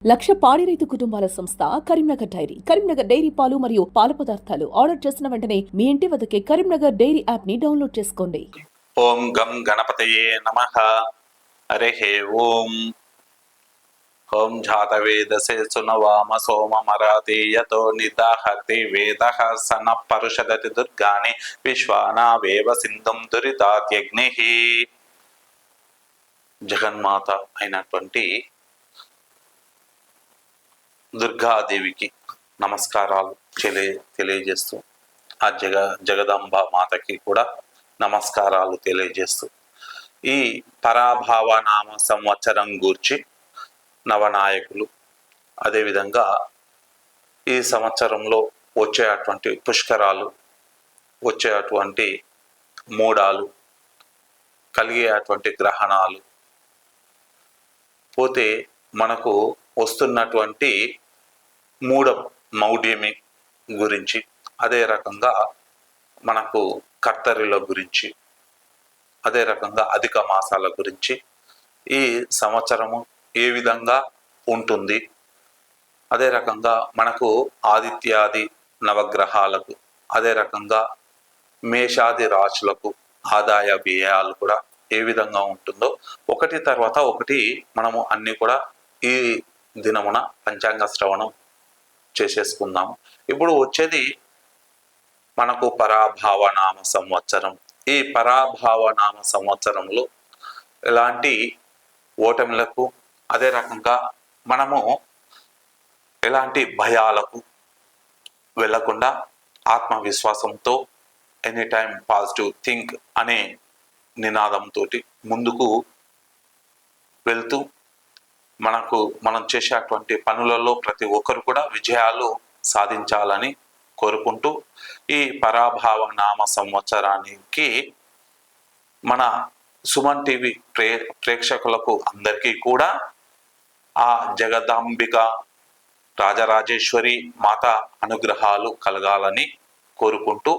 లక్ష పాడి రైతు కుటుంబాల సంస్థ కరీంనగర్ డైరీ. కరీంనగర్ డైరీ పాలు మరియు పాల పదార్థాలు ఆర్డర్ చేసిన వెంటనే మీ ఇంటి వద్దకే కరీంనగర్ డైరీ యాప్ ని డౌన్లోడ్ చేసుకోండి. ఓం గం గణపతయే నమః. హరిః ఓం. ఓం జాతవేదసే సునవామ సోమమరాతేయతో నిదాహతి వేదః సన పరుషదతి దుర్గాని విశ్వానావేవ సింధుం దురితాత్యగ్నిః. జగన్మాత అయినటువంటి దుర్గాదేవికి నమస్కారాలు తెలియజేస్తూ ఆ జగదాంబ మాతకి కూడా నమస్కారాలు తెలియజేస్తూ ఈ పరాభావ నామ సంవత్సరం గూర్చి నవనాయకులు, అదేవిధంగా ఈ సంవత్సరంలో వచ్చేటువంటి పుష్కరాలు, వచ్చేటువంటి మూడాలు, కలిగేటువంటి గ్రహణాలు, పోతే మనకు వస్తున్నటువంటి మౌఢ్యమి గురించి, అదే రకంగా మనకు కర్తరిల గురించి, అదే రకంగా అధిక మాసాల గురించి, ఈ సంవత్సరము ఏ విధంగా ఉంటుంది, అదే రకంగా మనకు ఆదిత్యాది నవగ్రహాలకు, అదే రకంగా మేషాది రాశులకు ఆదాయ వ్యయాలు కూడా ఏ విధంగా ఉంటుందో ఒకటి తర్వాత ఒకటి మనము అన్ని కూడా ఈ దినమున పంచాంగ శ్రవణం చేసేసుకుందాము. ఇప్పుడు వచ్చేది మనకు పరాభావనామ సంవత్సరం. ఈ పరాభావనామ సంవత్సరంలో ఎలాంటి ఓటమిలకు, అదే రకంగా మనము ఎలాంటి భయాలకు వెళ్ళకుండా ఆత్మవిశ్వాసంతో ఎనీ టైం పాజిటివ్ థింక్ అనే నినాదంతో ముందుకు వెళ్తూ మనం చేసేటువంటి పనులలో ప్రతి ఒక్కరు కూడా విజయాలు సాధించాలని కోరుకుంటూ ఈ పరాభావ నామ సంవత్సరానికి మన సుమన్ టీవీ ప్రేక్షకులకు అందరికీ కూడా ఆ జగదాంబిక రాజరాజేశ్వరి మాత అనుగ్రహాలు కలగాలని కోరుకుంటూ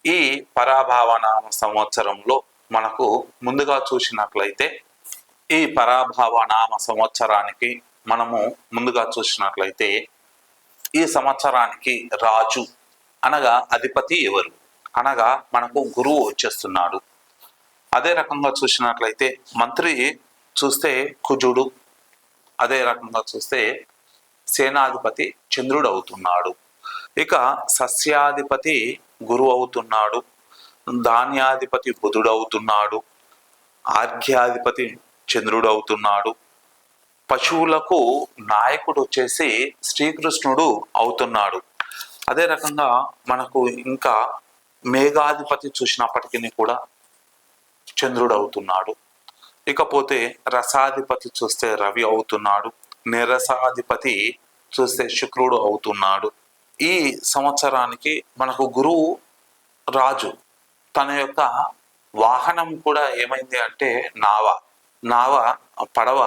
ఈ పరాభావ నామ సంవత్సరంలో మనకు ముందుగా చూసినట్లయితే ఈ పరాభావ నామ సంవత్సరానికి మనము ముందుగా చూసినట్లయితే ఈ సంవత్సరానికి రాజు అనగా అధిపతి ఎవరు అనగా మనకు గురువు వచ్చేస్తున్నాడు. అదే రకంగా చూసినట్లయితే మంత్రి చూస్తే కుజుడు, అదే రకంగా చూస్తే సేనాధిపతి చంద్రుడు అవుతున్నాడు. ఇక సస్యాధిపతి గురువు అవుతున్నాడు, ధాన్యాధిపతి బుధుడు అవుతున్నాడు, ఆర్ఘ్యాధిపతి చంద్రుడు అవుతున్నాడు, పశువులకు నాయకుడు వచ్చేసి శ్రీకృష్ణుడు అవుతున్నాడు. అదే రకంగా మనకు ఇంకా మేఘాధిపతి చూసినప్పటికీ కూడా చంద్రుడు అవుతున్నాడు. ఇకపోతే రసాధిపతి చూస్తే రవి అవుతున్నాడు, నిరసాధిపతి చూస్తే శుక్రుడు అవుతున్నాడు. ఈ సంవత్సరానికి మనకు గురువు రాజు, తన యొక్క వాహనం కూడా ఏమైంది అంటే పడవ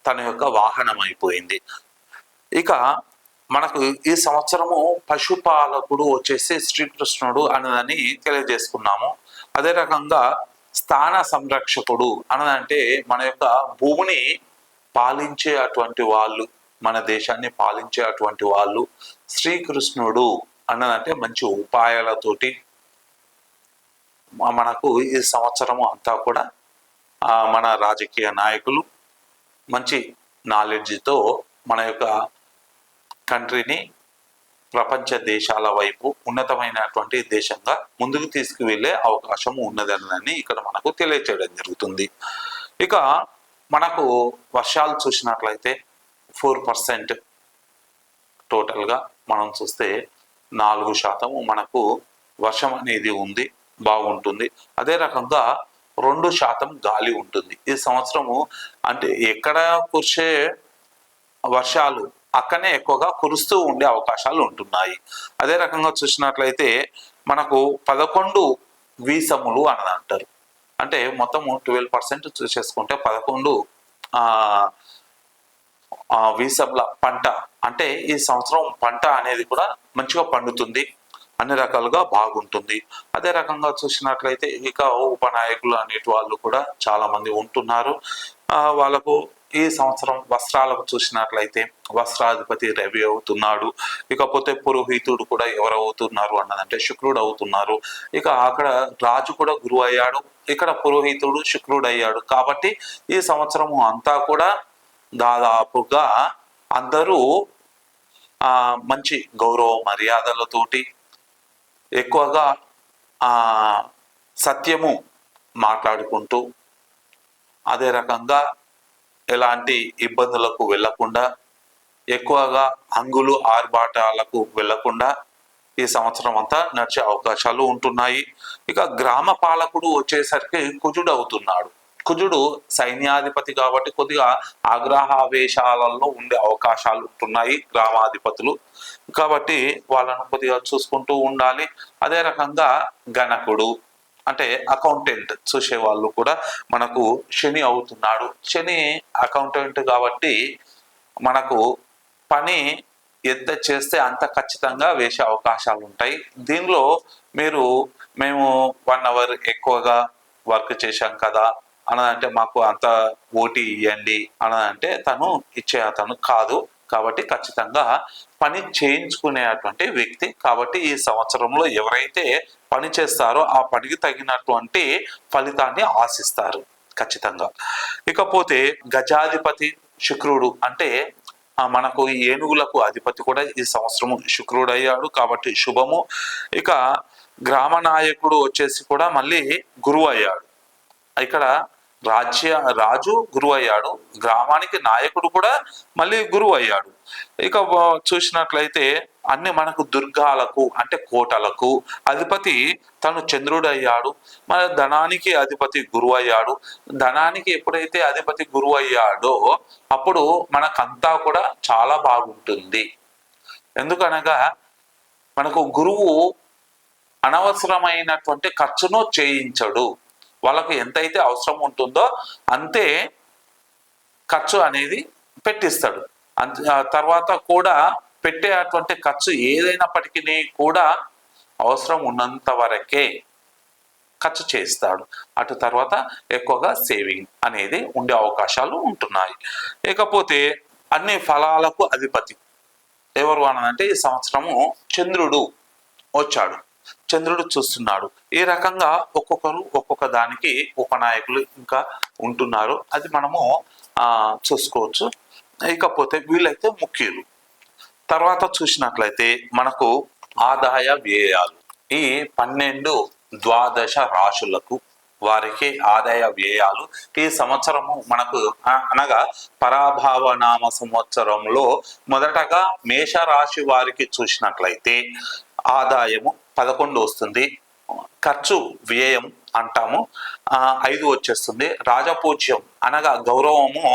తన యొక్క వాహనం అయిపోయింది. ఇక మనకు ఈ సంవత్సరము పశుపాలకుడు వచ్చేసి శ్రీకృష్ణుడు అనేదని తెలియజేసుకున్నాము. అదే రకంగా స్థాన సంరక్షకుడు అన్నదంటే మన యొక్క భూమిని పాలించే అటువంటి వాళ్ళు, మన దేశాన్ని పాలించే అటువంటి వాళ్ళు శ్రీకృష్ణుడు అన్నదంటే మంచి ఉపాయాలతోటి మనకు ఈ సంవత్సరము అంతా కూడా మన రాజకీయ నాయకులు మంచి నాలెడ్జ్తో మన యొక్క కంట్రీని ప్రపంచ దేశాల వైపు ఉన్నతమైనటువంటి దేశంగా ముందుకు తీసుకువెళ్ళే అవకాశం ఉన్నదని ఇక్కడ మనకు తెలియచేయడం జరుగుతుంది. ఇక మనకు వర్షాలు చూసినట్లయితే 4% టోటల్గా మనం చూస్తే 4% మనకు వర్షం అనేది ఉంది, బాగుంటుంది. అదే రకంగా 2% గాలి ఉంటుంది. ఈ సంవత్సరము అంటే ఎక్కడ కురిసే వర్షాలు అక్కడనే ఎక్కువగా కురుస్తూ ఉండే అవకాశాలు ఉంటున్నాయి. అదే రకంగా చూసినట్లయితే మనకు 11 వీసములు అని అంటారు. అంటే మొత్తము 12% చూసేసుకుంటే 11 వీసముల పంట, అంటే ఈ సంవత్సరం పంట అనేది కూడా మంచిగా పండుతుంది, అన్ని రకాలుగా బాగుంటుంది. అదే రకంగా చూసినట్లయితే ఇక ఉపనాయకులు అనేటి వాళ్ళు కూడా చాలా మంది ఉంటున్నారు. వాళ్ళకు ఈ సంవత్సరం వస్త్రాలకు చూసినట్లయితే వస్త్రాధిపతి రవి అవుతున్నాడు. ఇకపోతే పురోహితుడు కూడా ఎవరు అవుతున్నారు అన్నదంటే శుక్రుడు అవుతున్నారు. ఇక అక్కడ రాజు కూడా గురువు అయ్యాడు, ఇక్కడ పురోహితుడు శుక్రుడు అయ్యాడు. కాబట్టి ఈ సంవత్సరము అంతా కూడా దాదాపుగా అందరూ మంచి గౌరవ మర్యాదలతోటి ఎక్కువగా సత్యము మాట్లాడుకుంటూ, అదే రకంగా ఎలాంటి ఇబ్బందులకు వెళ్లకుండా, ఎక్కువగా హంగులు ఆర్భాటాలకు వెళ్లకుండా ఈ సంవత్సరం అంతా నడిచే అవకాశాలు ఉంటున్నాయి. ఇక గ్రామ పాలకుడు వచ్చేసరికి కుజుడు అవుతున్నాడు. కుజుడు సైన్యాధిపతి కాబట్టి కొద్దిగా ఆగ్రహావేశాలలో ఉండే అవకాశాలు ఉంటున్నాయి గ్రామాధిపతులు. కాబట్టి వాళ్ళను కొద్దిగా చూసుకుంటూ ఉండాలి. అదే రకంగా గణకుడు అంటే అకౌంటెంట్ చూసే వాళ్ళు కూడా మనకు శని అవుతున్నాడు. శని అకౌంటెంట్ కాబట్టి మనకు పని ఎంత చేస్తే అంత ఖచ్చితంగా వేసే అవకాశాలు ఉంటాయి. దీనిలో మేము 1 అవర్ ఎక్కువగా వర్క్ చేశాం కదా అన్నదంటే మాకు అంత ఓటీ ఇవ్వండి అన్నదంటే తను ఇచ్చే అతను కాదు. కాబట్టి ఖచ్చితంగా పని చేయించుకునేటువంటి వ్యక్తి. కాబట్టి ఈ సంవత్సరంలో ఎవరైతే పని చేస్తారో ఆ పనికి తగినటువంటి ఫలితాన్ని ఆశిస్తారు ఖచ్చితంగా. ఇకపోతే గజాధిపతి శుక్రుడు అంటే మనకు ఏనుగులకు అధిపతి కూడా ఈ సంవత్సరము శుక్రుడు అయ్యాడు కాబట్టి శుభము. ఇక గ్రామ నాయకుడు వచ్చేసి కూడా మళ్ళీ గురువు అయ్యాడు. ఇక్కడ రాజు గురువు అయ్యాడు, గ్రామానికి నాయకుడు కూడా మళ్ళీ గురువు అయ్యాడు. ఇక చూసినట్లయితే అన్ని మనకు దుర్గాలకు అంటే కోటలకు అధిపతి తను చంద్రుడు అయ్యాడు. మన ధనానికి అధిపతి గురువు అయ్యాడు. ధనానికి ఎప్పుడైతే అధిపతి గురువు అయ్యాడో అప్పుడు మనకంతా కూడా చాలా బాగుంటుంది. ఎందుకనగా మనకు గురువు అనవసరమైనటువంటి ఖర్చును చేయించడు. వాళ్ళకు ఎంతైతే అవసరం ఉంటుందో అంతే ఖర్చు అనేది పెట్టిస్తాడు. తర్వాత కూడా పెట్టేటువంటి ఖర్చు ఏదైనప్పటికీ కూడా అవసరం ఉన్నంత వరకే ఖర్చు చేస్తాడు. అటు తర్వాత ఎక్కువగా సేవింగ్ అనేది ఉండే అవకాశాలు ఉంటున్నాయి. ఇకపోతే అన్ని ఫలాలకు అధిపతి ఎవరు అనంటే ఈ సంవత్సరము చంద్రుడు వచ్చాడు, చంద్రుడు చూస్తున్నాడు. ఈ రకంగా ఒక్కొక్కరు ఒక్కొక్క దానికి ఉపనాయకులు ఇంకా ఉంటున్నారు. అది మనము చూసుకోవచ్చు. ఇకపోతే వీళ్ళైతే ముఖ్యులు. తర్వాత చూసినట్లయితే మనకు ఆదాయ వ్యయాలు ఈ 12 ద్వాదశ రాశులకు వారికి ఆదాయ వ్యయాలు ఈ సంవత్సరము మనకు అనగా పరాభావనామ సంవత్సరంలో మొదటగా మేషరాశి వారికి చూసినట్లయితే ఆదాయము 11 వస్తుంది, ఖర్చు వ్యయం అంటాము 5 వచ్చేస్తుంది, రాజపూజ్యం అనగా గౌరవము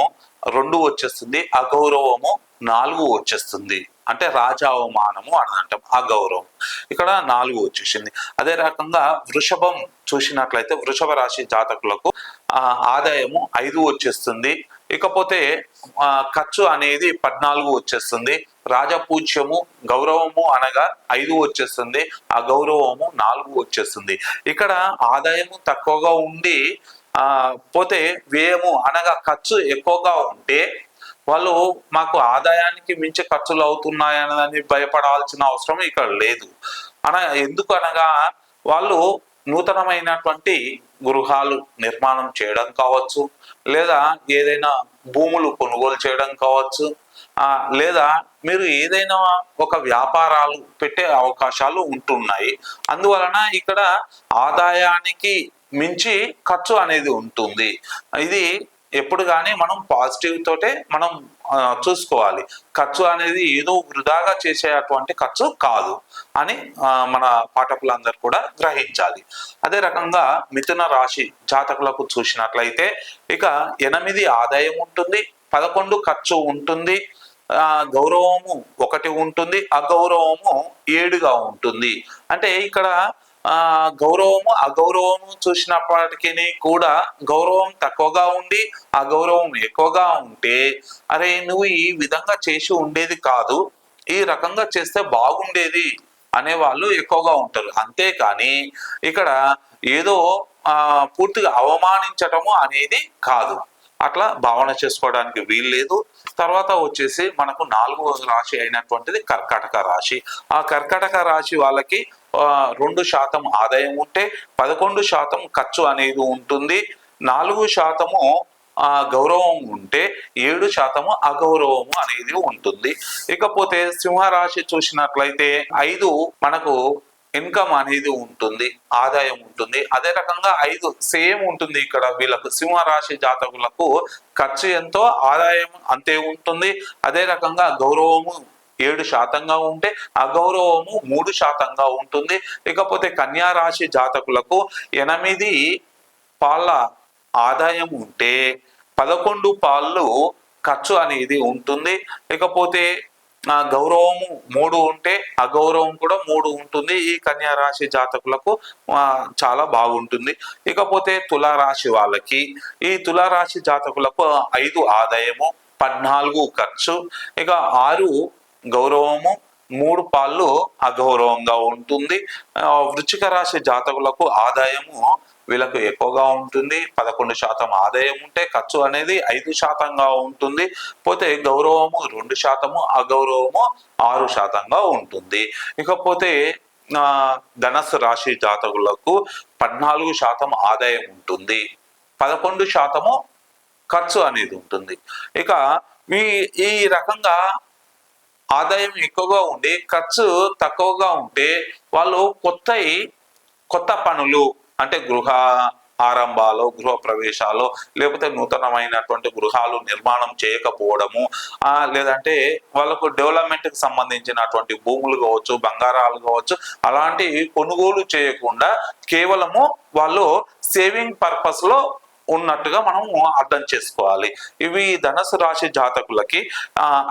2 వచ్చేస్తుంది, అగౌరవము 4 వచ్చేస్తుంది. అంటే రాజావమానము అని అంటాం ఆ గౌరవం, ఇక్కడ 4 వచ్చేసింది. అదే రకంగా వృషభం చూసినట్లయితే వృషభ రాశి జాతకులకు ఆదాయము 5 వచ్చేస్తుంది. ఇకపోతే ఖర్చు అనేది 14 వచ్చేస్తుంది, రాజపూజ్యము గౌరవము అనగా 5 వచ్చేస్తుంది, అగౌరవము 4 వచ్చేస్తుంది. ఇక్కడ ఆదాయము తక్కువగా ఉండి పోతే వ్యయము అనగా ఖర్చు ఎక్కువగా ఉంటే వాళ్ళు మాకు ఆదాయానికి మించి ఖర్చులు అవుతున్నాయని భయపడాల్సిన అవసరం ఇక్కడ లేదు. ఎందుకు అనగా వాళ్ళు నూతనమైనటువంటి గృహాలు నిర్మాణం చేయడం కావచ్చు, లేదా ఏదైనా భూములు కొనుగోలు చేయడం కావచ్చు, లేదా మీరు ఏదైనా ఒక వ్యాపారాలు పెట్టే అవకాశాలు ఉంటున్నాయి. అందువలన ఇక్కడ ఆదాయానికి మించి ఖర్చు అనేది ఉంటుంది. ఇది ఎప్పుడు కానీ మనం పాజిటివ్ తోటే మనం చూసుకోవాలి. ఖర్చు అనేది ఏదో వృధాగా చేసేటువంటి ఖర్చు కాదు అని మన పాఠకులందరూ కూడా గ్రహించాలి. అదే రకంగా మిథున రాశి జాతకులకు చూసినట్లయితే ఇక 8 ఆదాయం ఉంటుంది, 11 ఖర్చు ఉంటుంది, గౌరవము 1 ఉంటుంది, అగౌరవము 7గా ఉంటుంది. అంటే ఇక్కడ గౌరవము అగౌరవము చూసినప్పటికీ కూడా గౌరవం తక్కువగా ఉండి అగౌరవం ఎక్కువగా ఉంటే అరే నువ్వు ఈ విధంగా చేసి ఉండేది కాదు, ఈ రకంగా చేస్తే బాగుండేది అనే వాళ్ళు ఎక్కువగా ఉంటారు. అంతేకాని ఇక్కడ ఏదో పూర్తిగా అవమానించటము అనేది కాదు. అట్లా భావన చేసుకోవడానికి వీలు లేదు. తర్వాత వచ్చేసి మనకు 4వ రాశి అయినటువంటిది కర్కాటక రాశి. ఆ కర్కాటక రాశి వాళ్ళకి 2% ఆదాయం ఉంటే 11% ఖర్చు అనేది ఉంటుంది. 4% గౌరవం ఉంటే 7% అగౌరవము అనేది ఉంటుంది. ఇకపోతే సింహరాశి చూసినట్లయితే 5 మనకు ఇన్కమ్ అనేది ఉంటుంది, ఆదాయం ఉంటుంది. అదే రకంగా 5 సేమ్ ఉంటుంది. ఇక్కడ వీళ్ళకు సింహరాశి జాతకులకు ఖర్చు ఎంతో ఆదాయం అంతే ఉంటుంది. అదే రకంగా గౌరవము 7%గా ఉంటే అగౌరవము 3%గా ఉంటుంది. ఇకపోతే కన్యా రాశి జాతకులకు 8 పాళ్ళ ఆదాయం ఉంటే 11 పాళ్ళు ఖర్చు అనేది ఉంటుంది. ఇకపోతే గౌరవము 3 ఉంటే అగౌరవం కూడా 3 ఉంటుంది. ఈ కన్యా రాశి జాతకులకు చాలా బాగుంటుంది. ఇకపోతే తులారాశి వాళ్ళకి, ఈ తులారాశి జాతకులకు 5 ఆదాయము, 14 ఖర్చు, ఇక 6 గౌరవము, 3 పాళ్ళు అగౌరవంగా ఉంటుంది. వృశ్చిక రాశి జాతకులకు ఆదాయము వీళ్ళకు ఎక్కువగా ఉంటుంది. 11% ఆదాయం ఉంటే ఖర్చు అనేది 5%గా ఉంటుంది. పోతే గౌరవము 2%, అగౌరవము 6%గా ఉంటుంది. ఇకపోతే ధనస్సు రాశి జాతకులకు 14% ఆదాయం ఉంటుంది, 11% ఖర్చు అనేది ఉంటుంది. ఇక ఈ రకంగా ఆదాయం ఎక్కువగా ఉండి ఖర్చు తక్కువగా ఉంటే వాళ్ళు కొత్త పనులు అంటే గృహ ఆరంభాలు, గృహ ప్రవేశాలు, లేకపోతే నూతనమైనటువంటి గృహాలు నిర్మాణం చేయకపోవడము, లేదంటే వాళ్ళకు డెవలప్మెంట్ కి సంబంధించినటువంటి భూములు కావచ్చు, బంగారాలు కావచ్చు, అలాంటి కొనుగోలు చేయకుండా కేవలము వాళ్ళు సేవింగ్ పర్పస్ లో ఉన్నట్టుగా మనము అర్థం చేసుకోవాలి. ఇవి ధనుసు రాశి జాతకులకి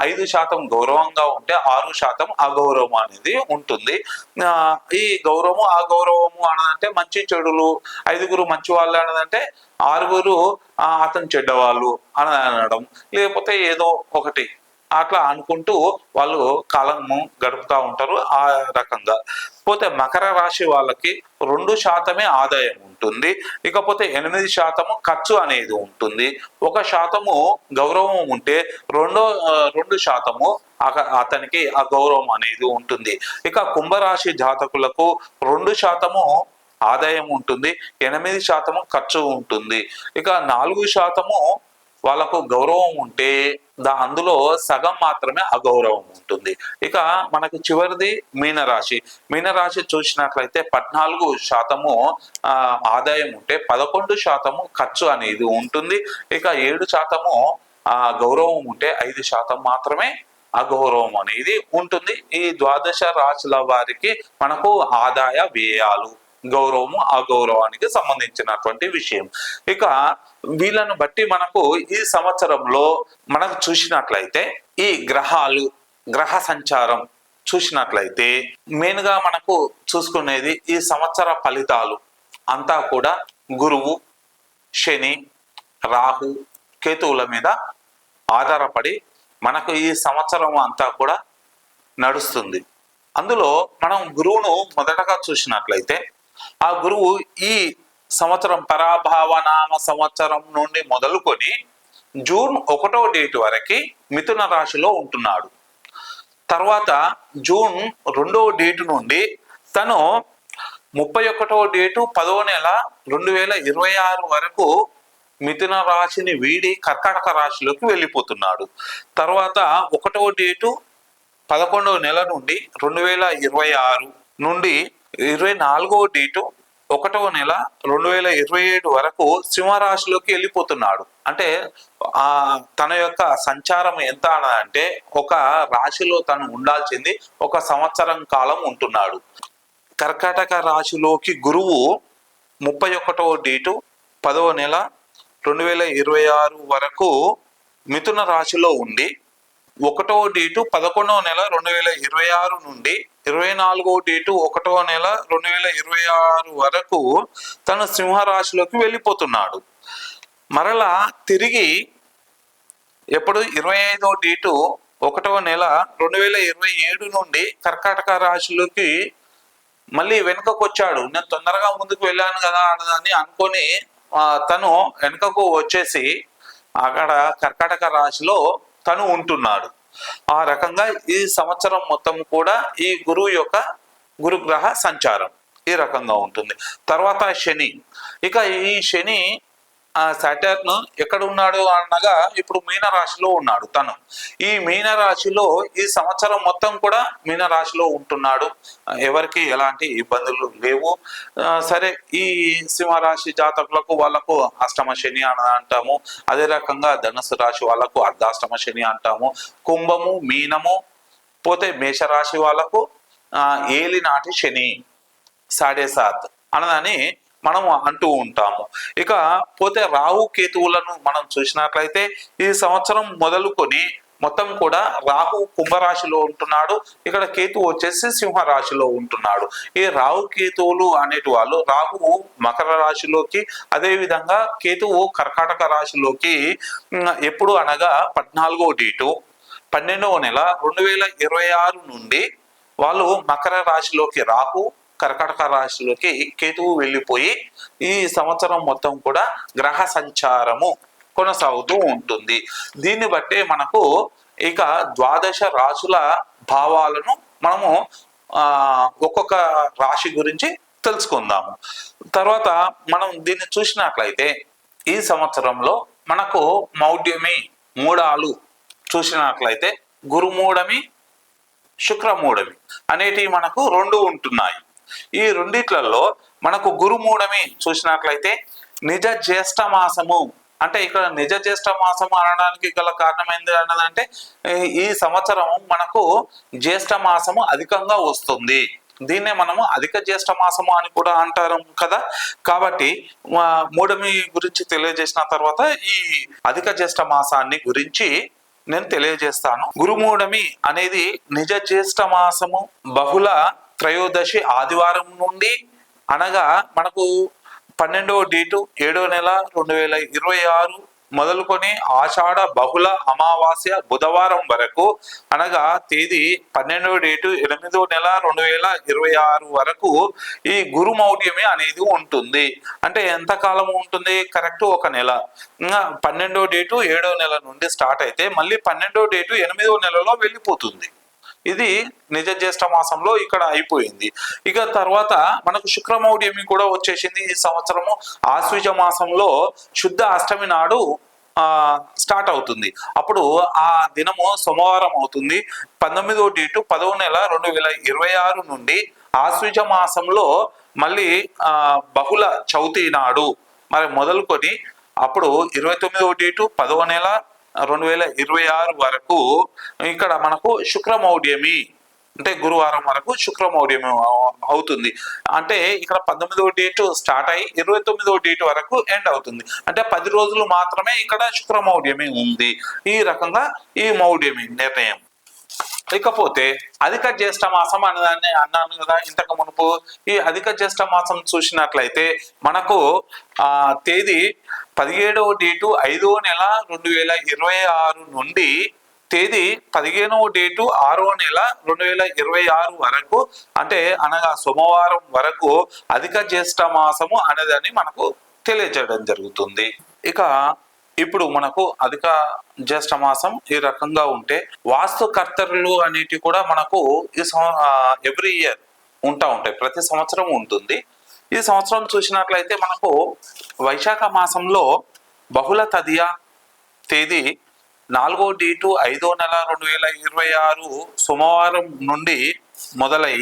5% గౌరవంగా ఉంటే 6% అగౌరవం అనేది ఉంటుంది. ఈ గౌరవము అగౌరవము అనంటే మంచి చెడులు, 5 మంచి వాళ్ళు అన్నదంటే 6 అతను చెడ్డవాళ్ళు అని అనడం, లేకపోతే ఏదో ఒకటి అట్లా అనుకుంటూ వాళ్ళు కాలము గడుపుతూ ఉంటారు ఆ రకంగా. పోతే మకర రాశి వాళ్ళకి 2% ఆదాయం ఉంటుంది. ఇకపోతే 8% ఖర్చు అనేది ఉంటుంది. 1% గౌరవం ఉంటే 2% అతనికి అగౌరవం అనేది ఉంటుంది. ఇక కుంభరాశి జాతకులకు 2% ఆదాయం ఉంటుంది, 8% ఖర్చు ఉంటుంది. ఇక 4% వాళ్ళకు గౌరవం ఉంటే అందులో సగం మాత్రమే అగౌరవం ఉంటుంది. ఇక మనకు చివరిది మీనరాశి. మీనరాశి చూసినట్లయితే 14% ఆదాయం ఉంటే 11% ఖర్చు అనేది ఉంటుంది. ఇక 7% గౌరవం ఉంటే 5% మాత్రమే అగౌరవం అనేది ఉంటుంది. ఈ ద్వాదశ రాశుల వారికి మనకు ఆదాయ వ్యయాలు, గౌరవము అగౌరవానికి సంబంధించినటువంటి విషయం. ఇక వీళ్ళను బట్టి మనకు ఈ సంవత్సరంలో మనకు చూసినట్లయితే ఈ గ్రహ సంచారం చూసినట్లయితే మెయిన్ గా మనకు చూసుకునేది ఈ సంవత్సర ఫలితాలు అంతా కూడా గురువు, శని, రాహు, కేతువుల మీద ఆధారపడి మనకు ఈ సంవత్సరం అంతా కూడా నడుస్తుంది. అందులో మనం గురువును మొదటగా చూసినట్లయితే ఆ గురువు ఈ సంవత్సరం పరాభావ నామ సంవత్సరం నుండి మొదలుకొని జూన్ 1వ డేట్ వరకు మిథున రాశిలో ఉంటున్నాడు. తర్వాత జూన్ 2వ డేటు నుండి తను 31వ డేటు 10వ నెల 2026 వరకు మిథున రాశిని వీడి కర్కాటక రాశిలోకి వెళ్ళిపోతున్నాడు. తర్వాత 1వ డేటు 11వ నెల నుండి 2026 నుండి 24వ డేటు 1వ నెల 2027 వరకు సింహరాశిలోకి వెళ్ళిపోతున్నాడు. అంటే తన యొక్క సంచారం ఎంత అంటే ఒక రాశిలో తను ఉండాల్సింది 1 సంవత్సరం కాలం ఉంటున్నాడు. కర్కాటక రాశిలోకి గురువు 31వ డేటు 10వ నెల 2026 వరకు మిథున రాశిలో ఉండి 1వ డేటు 11వ నెల 2026 నుండి 24వ డేటు 1వ నెల 2026 వరకు తను సింహరాశిలోకి వెళ్ళిపోతున్నాడు. మరలా తిరిగి ఎప్పుడు 25వ డేటు 1వ నెల 2027 నుండి కర్కాటక రాశిలోకి మళ్ళీ వెనుకకు వచ్చాడు. నేను తొందరగా ముందుకు వెళ్ళాను కదా అని అనుకొని తను వెనుకకు వచ్చేసి అక్కడ కర్కాటక రాశిలో తను ఉంటున్నాడు. ఆ రకంగా ఈ సంవత్సరం మొత్తం కూడా ఈ గురువు యొక్క గురుగ్రహ సంచారం ఈ రకంగా ఉంటుంది. తర్వాత శని, ఇక ఈ శని సాటర్న్ ఎక్కడ ఉన్నాడు అనగా ఇప్పుడు మీన రాశిలో ఉన్నాడు. తను ఈ మీన రాశిలో ఈ సంవత్సరం మొత్తం కూడా మీన రాశిలో ఉంటున్నాడు. ఎవరికి ఎలాంటి ఇబ్బందులు లేవు. సరే, ఈ సింహరాశి జాతకులకు వాళ్ళకు అష్టమ శని అని అంటాము. అదే రకంగా ధనుసు రాశి వాళ్ళకు అర్ధాష్టమ శని అంటాము. కుంభము, మీనము, పోతే మేషరాశి వాళ్ళకు ఏలినాటి శని, 7.5 అనదని మనం అంటూ ఉంటాము. ఇక పోతే రాహు కేతువులను మనం చూసినట్లయితే ఈ సంవత్సరం మొదలుకొని మొత్తం కూడా రాహు కుంభరాశిలో ఉంటున్నాడు. ఇక్కడ కేతువు వచ్చేసి సింహరాశిలో ఉంటున్నాడు. ఈ రాహు కేతువులు అనేటి వాళ్ళు రాహువు మకర రాశిలోకి, అదే విధంగా కేతువు కర్కాటక రాశిలోకి ఎప్పుడు అనగా 14వ డేటు 12వ నెల 2026 నుండి వాళ్ళు మకర రాశిలోకి రాహు, కర్కాటక రాశిలోకి కేతువు వెళ్ళిపోయి ఈ సంవత్సరం మొత్తం కూడా గ్రహ సంచారము కొనసాగుతూ ఉంటుంది. దీన్ని బట్టే మనకు ఇక ద్వాదశ రాశుల భావాలను మనము ఒక్కొక్క రాశి గురించి తెలుసుకుందాము. తర్వాత మనం దీన్ని చూసినట్లయితే ఈ సంవత్సరంలో మనకు మౌఢ్యమి, మూడాలు చూసినట్లయితే గురుమూఢమి, శుక్రమూఢమి అనేటివి మనకు 2 ఉంటున్నాయి. ఈ రెండిట్లలో మనకు గురుమూఢమి చూసినట్లయితే నిజ జ్యేష్ఠ మాసము, అంటే ఇక్కడ నిజ జ్యేష్ఠ మాసము అనడానికి గల కారణం ఏంటి అన్నదంటే ఈ సంవత్సరం మనకు జ్యేష్ఠ మాసము అధికంగా వస్తుంది. దీన్నే మనము అధిక జ్యేష్ఠ మాసము అని కూడా అంటారు కదా. కాబట్టి మూఢమి గురించి తెలియజేసిన తర్వాత ఈ అధిక జ్యేష్ఠ మాసాన్ని గురించి నేను తెలియజేస్తాను. గురుమూఢమి అనేది నిజ జ్యేష్ఠ మాసము బహుళ త్రయోదశి ఆదివారం నుండి అనగా మనకు 12వ డేటు 7వ నెల 2026 మొదలుకొని ఆషాఢ బహుళ అమావాస్య బుధవారం వరకు అనగా తేదీ 12వ డేటు 8వ నెల 2026 వరకు ఈ గురుమౌఢ్యమి అనేది ఉంటుంది. అంటే ఎంత కాలం ఉంటుంది? కరెక్ట్ 1 నెల. 12వ డేటు 7వ నెల నుండి స్టార్ట్ అయితే మళ్ళీ 12వ డేటు 8వ నెలలో వెళ్ళిపోతుంది. ఇది నిజ జ్యేష్ఠ మాసంలో ఇక్కడ అయిపోయింది. ఇక తర్వాత మనకు శుక్రమౌఢ్యమి కూడా వచ్చేసింది. ఈ సంవత్సరము ఆశ్వీజ మాసంలో శుద్ధ అష్టమి నాడు స్టార్ట్ అవుతుంది. అప్పుడు ఆ దినము సోమవారం అవుతుంది. 19వ డేటు 10వ నెల 2026 నుండి ఆశ్వీజ మాసంలో మళ్ళీ బహుళ చవితి నాడు మరి మొదలుకొని అప్పుడు 29వ డేటు 10వ నెల 2026 వరకు ఇక్కడ మనకు శుక్రమౌఢ్యమి, అంటే గురువారం వరకు శుక్రమౌఢ్యమి అవుతుంది. అంటే ఇక్కడ 19వ డేటు స్టార్ట్ అయ్యి 29వ డేటు వరకు ఎండ్ అవుతుంది. అంటే 10 రోజులు మాత్రమే ఇక్కడ శుక్రమౌఢ్యమి ఉంది. ఈ రకంగా ఈ మౌఢ్యమి నిర్ణయం. ఇకపోతే అధిక జ్యేష్ఠ మాసం అనేదాన్ని అన్నాను కదా ఇంతకు మునుపు. ఈ అధిక జ్యేష్ఠ మాసం చూసినట్లయితే మనకు తేదీ 17వ డేటు 5వ నెల 2026 నుండి తేదీ 15వ డేటు 6వ నెల 2026 వరకు, అంటే అనగా సోమవారం వరకు అధిక జ్యేష్ఠ మాసము అనేదాన్ని మనకు తెలియజేయడం జరుగుతుంది. ఇక ఇప్పుడు మనకు అధిక జ్యేష్ఠ మాసం ఈ రకంగా ఉంటే వాస్తు కర్తరులు అనేటివి కూడా మనకు ఈ ఎవ్రీ ఇయర్ ఉంటాయి, ప్రతి సంవత్సరం ఉంటుంది. ఈ సంవత్సరం చూసినట్లయితే మనకు వైశాఖ మాసంలో బహుళ తదియ తేదీ 4వ డేటు 5వ నెల 2026 సోమవారం నుండి మొదలై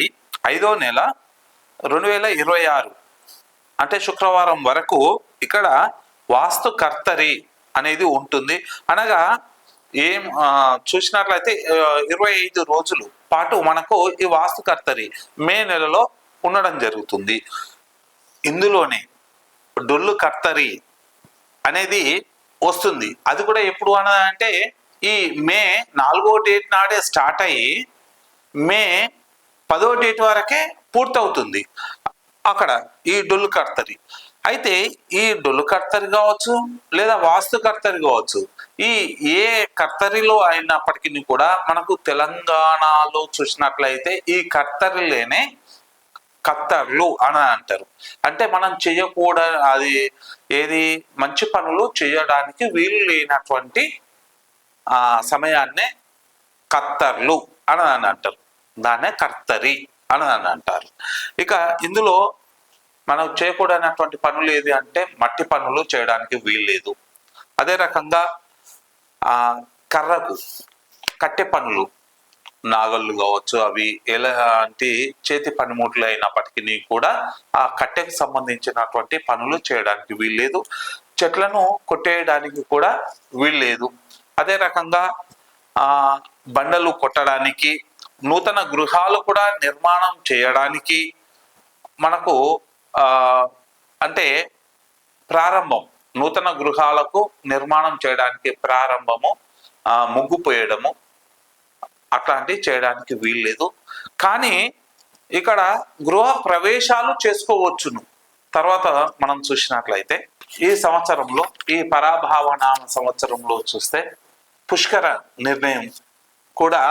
5వ నెల 2026 అంటే శుక్రవారం వరకు ఇక్కడ వాస్తు కర్తరి అనేది ఉంటుంది. అనగా ఏం చూసినట్లయితే 25 రోజులు పాటు మనకు ఈ వాస్తు కర్తరి మే నెలలో ఉండడం జరుగుతుంది. ఇందులోనే డొల్లు కర్తరి అనేది వస్తుంది. అది కూడా ఎప్పుడు అన్నదంటే ఈ మే 4వ డేట్ నాడే స్టార్ట్ అయ్యి మే 10వ డేట్ వరకే పూర్తవుతుంది అక్కడ ఈ డొల్లు కర్తరి. అయితే ఈ డొల్లు కర్తరి కావచ్చు లేదా వాస్తు కర్తరి కావచ్చు, ఈ ఏ కర్తరిలో అయినప్పటికీ కూడా మనకు తెలంగాణలో చూసినట్లయితే ఈ కర్తరిలోనే కత్తర్లు అని అంటారు. అంటే మనం చేయకూడదు, అది ఏది మంచి పనులు చేయడానికి వీలు లేనటువంటి సమయాన్నే కత్తర్లు అని అంటారు. దాన్నే కర్తరి అని అంటారు. ఇక ఇందులో మనం చేయకూడనటువంటి పనులు ఏది అంటే మట్టి పనులు చేయడానికి వీల్లేదు. అదే రకంగా కర్రకు కట్టె పనులు, నాగళ్ళు కావచ్చు, అవి ఎలాంటి చేతి పనిముట్లు అయినప్పటికీ కూడా ఆ కట్టెకు సంబంధించినటువంటి పనులు చేయడానికి వీల్లేదు. చెట్లను కొట్టేయడానికి కూడా వీల్లేదు. అదే రకంగా బండలు కొట్టడానికి, నూతన గృహాలు కూడా నిర్మాణం చేయడానికి మనకు అంటే ప్రారంభం, నూతన గృహాలకు నిర్మాణం చేయడానికి ప్రారంభము, ముగ్గు పోయడము అట్లాంటివి చేయడానికి వీల్లేదు. కానీ ఇక్కడ గృహ ప్రవేశాలు చేసుకోవచ్చును. తర్వాత మనం చూసినట్లయితే ఈ సంవత్సరంలో, ఈ పరాభావనామ సంవత్సరంలో చూస్తే పుష్కర నిర్ణయం కూడా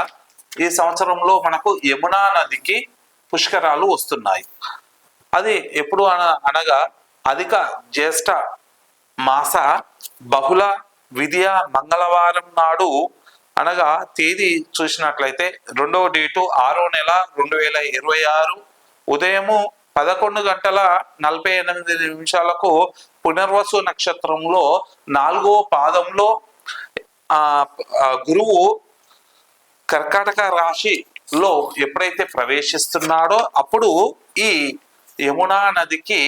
ఈ సంవత్సరంలో మనకు యమునా నదికి పుష్కరాలు వస్తున్నాయి. అది ఎప్పుడు అనగా అధిక జ్యేష్ఠ మాస బహుళ విద్య మంగళవారం నాడు, అనగా తేదీ చూసినట్లయితే 2వ డేటు 6వ నెల 2026 ఉదయము 11:48 పునర్వసు నక్షత్రంలో 4వ పాదంలో గురువు కర్కాటక రాశిలో ఎప్పుడైతే ప్రవేశిస్తున్నాడో అప్పుడు ఈ యమునా నదికి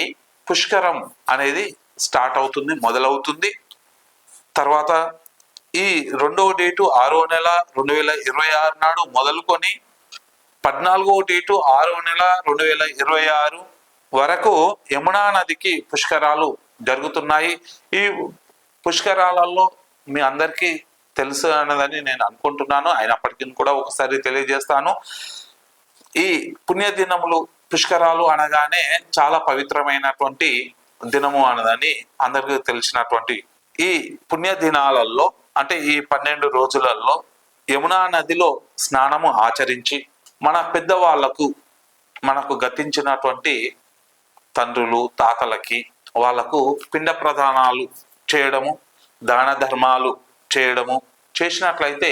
పుష్కరం అనేది స్టార్ట్ అవుతుంది, మొదలవుతుంది. తర్వాత ఈ 2వ డేటు 6వ నెల 2026 నాడు మొదలుకొని 14వ డేటు 6వ నెల 2026 వరకు యమునా నదికి పుష్కరాలు జరుగుతున్నాయి. ఈ పుష్కరాలలో మీ అందరికీ తెలుసు అన్నదని నేను అనుకుంటున్నాను. అయినప్పటికీ కూడా ఒకసారి తెలియజేస్తాను. ఈ పుణ్యదినములు, పుష్కరాలు అనగానే చాలా పవిత్రమైనటువంటి దినము అన్నదని అందరికీ తెలిసినటువంటి ఈ పుణ్య దినాలలో, అంటే ఈ 12 రోజులలో యమునా నదిలో స్నానము ఆచరించి మన పెద్దవాళ్లకు, మనకు గతించినటువంటి తండ్రులు తాతలకి వాళ్లకు పిండ ప్రదానాలు చేయడము, దాన ధర్మాలు చేయడము చేసినట్లయితే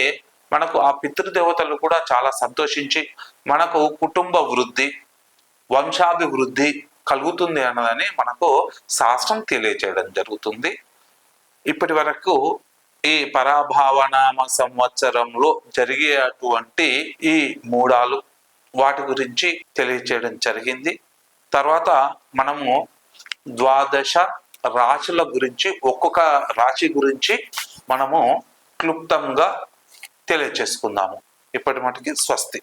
మనకు ఆ పితృదేవతలు కూడా చాలా సంతోషించి మనకు కుటుంబ వృద్ధి, వంశాభివృద్ధి కలుగుతుంది అన్నదని మనకు శాస్త్రం తెలియజేయడం జరుగుతుంది. ఇప్పటి వరకు ఈ పరాభావనామ సంవత్సరంలో జరిగేటువంటి ఈ మూడాలు, వాటి గురించి తెలియజేయడం జరిగింది. తర్వాత మనము 12 రాశుల గురించి, ఒక్కొక్క రాశి గురించి మనము క్లుప్తంగా తెలియచేసుకుందాము. ఇప్పటి మటుకి స్వస్తి.